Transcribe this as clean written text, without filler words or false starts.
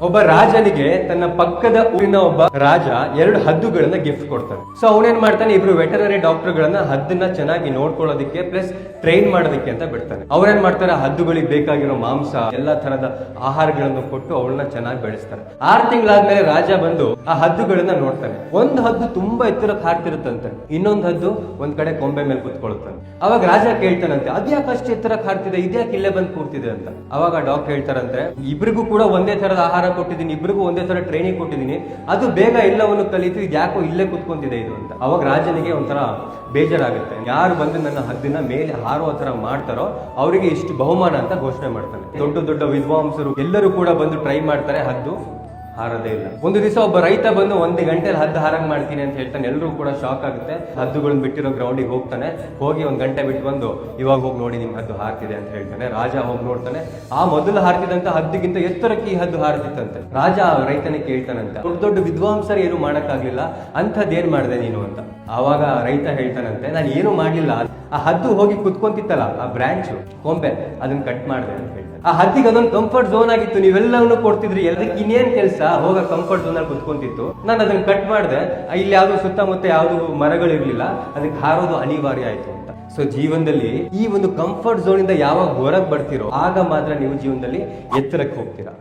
ಒಬ್ಬ ರಾಜನಿಗೆ ತನ್ನ ಪಕ್ಕದ ಊರಿನ ಒಬ್ಬ ರಾಜ 2 ಹದ್ದುಗಳನ್ನ ಗಿಫ್ಟ್ ಕೊಡ್ತಾನೆ. ಸೊ ಅವನೇನ್ ಮಾಡ್ತಾನೆ, ಇಬ್ರು ವೆಟರ್ನರಿ ಡಾಕ್ಟರ್ ಗಳನ್ನ ಹದ್ದನ್ನ ಚೆನ್ನಾಗಿ ನೋಡ್ಕೊಳ್ಳೋದಕ್ಕೆ ಪ್ಲಸ್ ಟ್ರೈನ್ ಮಾಡೋದಕ್ಕೆ ಅಂತ ಬಿಡ್ತಾನೆ. ಅವ್ರೇನ್ ಮಾಡ್ತಾರೆ, ಹದ್ದುಗಳಿಗೆ ಬೇಕಾಗಿರೋ ಮಾಂಸ ಎಲ್ಲಾ ತರದ ಆಹಾರಗಳನ್ನು ಕೊಟ್ಟು ಅವಳನ್ನ ಚೆನ್ನಾಗಿ ಬೆಳೆಸ್ತಾರೆ. 6 ತಿಂಗಳಾದ್ಮೇಲೆ ರಾಜ ಬಂದು ಆ ಹದ್ದುಗಳನ್ನ ನೋಡ್ತಾನೆ. ಒಂದು ಹದ್ದು ತುಂಬಾ ಎತ್ತರಕ್ಕೆ ಹಾರ್ತಿರುತ್ತಂತೆ, ಇನ್ನೊಂದು ಹದ್ದು ಒಂದ್ ಕಡೆ ಕೊಂಬೆ ಮೇಲೆ ಕುತ್ಕೊಳ್ತಾನೆ. ಅವಾಗ ರಾಜ ಕೇಳ್ತಾನಂತೆ, ಅದ್ಯಾಕೆ ಅಷ್ಟು ಎತ್ತರಕ್ಕೆ ಹಾರ್ತಿದೆ, ಇದ್ಯಾಕೆ ಇಲ್ಲೇ ಬಂದು ಕೂರ್ತಿದೆ ಅಂತ. ಅವಾಗ ಡಾಕ್ಟರ್ ಹೇಳ್ತಾರಂತೆ, ಇಬ್ರಿಗೂ ಕೂಡ ಒಂದೇ ತರದ ಆಹಾರ ಕೊಟ್ಟಿದ್ದೀನಿ, ಇಬ್ರಿಗೂ ಒಂದೇ ತರ ಟ್ರೈನಿಂಗ್ ಕೊಟ್ಟಿದ್ದೀನಿ, ಅದು ಬೇಗ ಎಲ್ಲವನ್ನು ಕಲಿತು ಯಾಕೋ ಇಲ್ಲೇ ಕುತ್ಕೊಂತಿದೆ ಇದು ಅಂತ. ಅವಾಗ ರಾಜನಿಗೆ ಒಂಥರ ಬೇಜಾರಾಗುತ್ತೆ. ಯಾರು ಬಂದು ನನ್ನ ಹದ್ದಿನ ಮೇಲೆ ಹಾರುವ ತರ ಮಾಡ್ತಾರೋ ಅವರಿಗೆ ಇಷ್ಟು ಬಹುಮಾನ ಅಂತ ಘೋಷಣೆ ಮಾಡ್ತಾನೆ. ದೊಡ್ಡ ದೊಡ್ಡ ವಿದ್ವಾಂಸರು ಎಲ್ಲರೂ ಕೂಡ ಬಂದು ಟ್ರೈ ಮಾಡ್ತಾರೆ, ಹದ್ದು ಹಾರದೇ ಇಲ್ಲ. ಒಂದು ದಿವಸ ಒಬ್ಬ ರೈತ ಬಂದು 1 ಗಂಟೆಲಿ ಹದ್ದು ಹಾರಂಗ್ ಮಾಡ್ತೀನಿ ಅಂತ ಹೇಳ್ತಾನೆ. ಎಲ್ಲರೂ ಕೂಡ ಶಾಕ್ ಆಗುತ್ತೆ. ಹದ್ದುಗಳನ್ನ ಬಿಟ್ಟಿರೋ ಗ್ರೌಂಡಿಗೆ ಹೋಗ್ತಾನೆ. ಹೋಗಿ 1 ಗಂಟೆ ಬಿಟ್ಟು ಬಂದು, ಇವಾಗ ಹೋಗಿ ನೋಡಿ ನಿಮ್ ಹದ್ದು ಹಾರ್ತಿದೆ ಅಂತ ಹೇಳ್ತಾನೆ. ರಾಜ ಹೋಗಿ ನೋಡ್ತಾನೆ, ಆ ಮೊದಲು ಹಾರ್ತಿದಂತ ಹದ್ದಿಗಿಂತ ಎತ್ತರಕ್ಕೆ ಈ ಹದ್ದು ಹಾರ್ತಿತ್ತಂತೆ. ರಾಜ ರೈತನಿಗೆ ಕೇಳ್ತಾನಂತ, ದೊಡ್ಡ ದೊಡ್ಡ ವಿದ್ವಾಂಸರು ಏನು ಮಾಡಕ್ಕಾಗ್ಲಿಲ್ಲ, ಅಂಥದ್ದೇನ್ ಮಾಡಿದೆ ನೀನು ಅಂತ. ಆವಾಗ ರೈತ ಹೇಳ್ತಾನಂತೆ, ನಾನು ಏನು ಮಾಡ್ಲಿಲ್ಲ, ಆ ಹದ್ದು ಹೋಗಿ ಕುತ್ಕೊಂತಿತ್ತಲ್ಲ ಆ ಬ್ರಾಂಚ್ ಕೊಂಬೆ, ಅದನ್ನ ಕಟ್ ಮಾಡಿದೆ ಅಂತ ಹೇಳ್ತಾನೆ. ಆ ಹದ್ದಿಗೆ ಅದೊಂದು ಕಂಫರ್ಟ್ ಝೋನ್ ಆಗಿತ್ತು, ನೀವೆಲ್ಲವನ್ನು ಕೊಡ್ತಿದ್ರಿ, ಎಲ್ಲದಕ್ಕೆ ಇನ್ನೇನ್ ಕೆಲಸ, ಹೋಗ ಕಂಫರ್ಟ್ ಝೋನ್ ಅಲ್ಲಿ ಕುತ್ಕೊಂತಿತ್ತು. ನಾನು ಅದನ್ನ ಕಟ್ ಮಾಡಿದೆ, ಇಲ್ಲಿ ಯಾವ್ದು ಸುತ್ತಮುತ್ತ ಯಾವ್ದು ಮರಗಳಿರ್ಲಿಲ್ಲ, ಅದಕ್ಕೆ ಹಾರೋದು ಅನಿವಾರ್ಯ ಆಯ್ತು ಅಂತ. ಸೊ ಜೀವನದಲ್ಲಿ ಈ ಒಂದು ಕಂಫರ್ಟ್ ಝೋನ್ ಇಂದ ಯಾವಾಗ ಹೊರಗೆ ಬರ್ತಿರೋ ಆಗ ಮಾತ್ರ ನೀವು ಜೀವನದಲ್ಲಿ ಎತ್ತರಕ್ಕೆ ಹೋಗ್ತೀರಾ.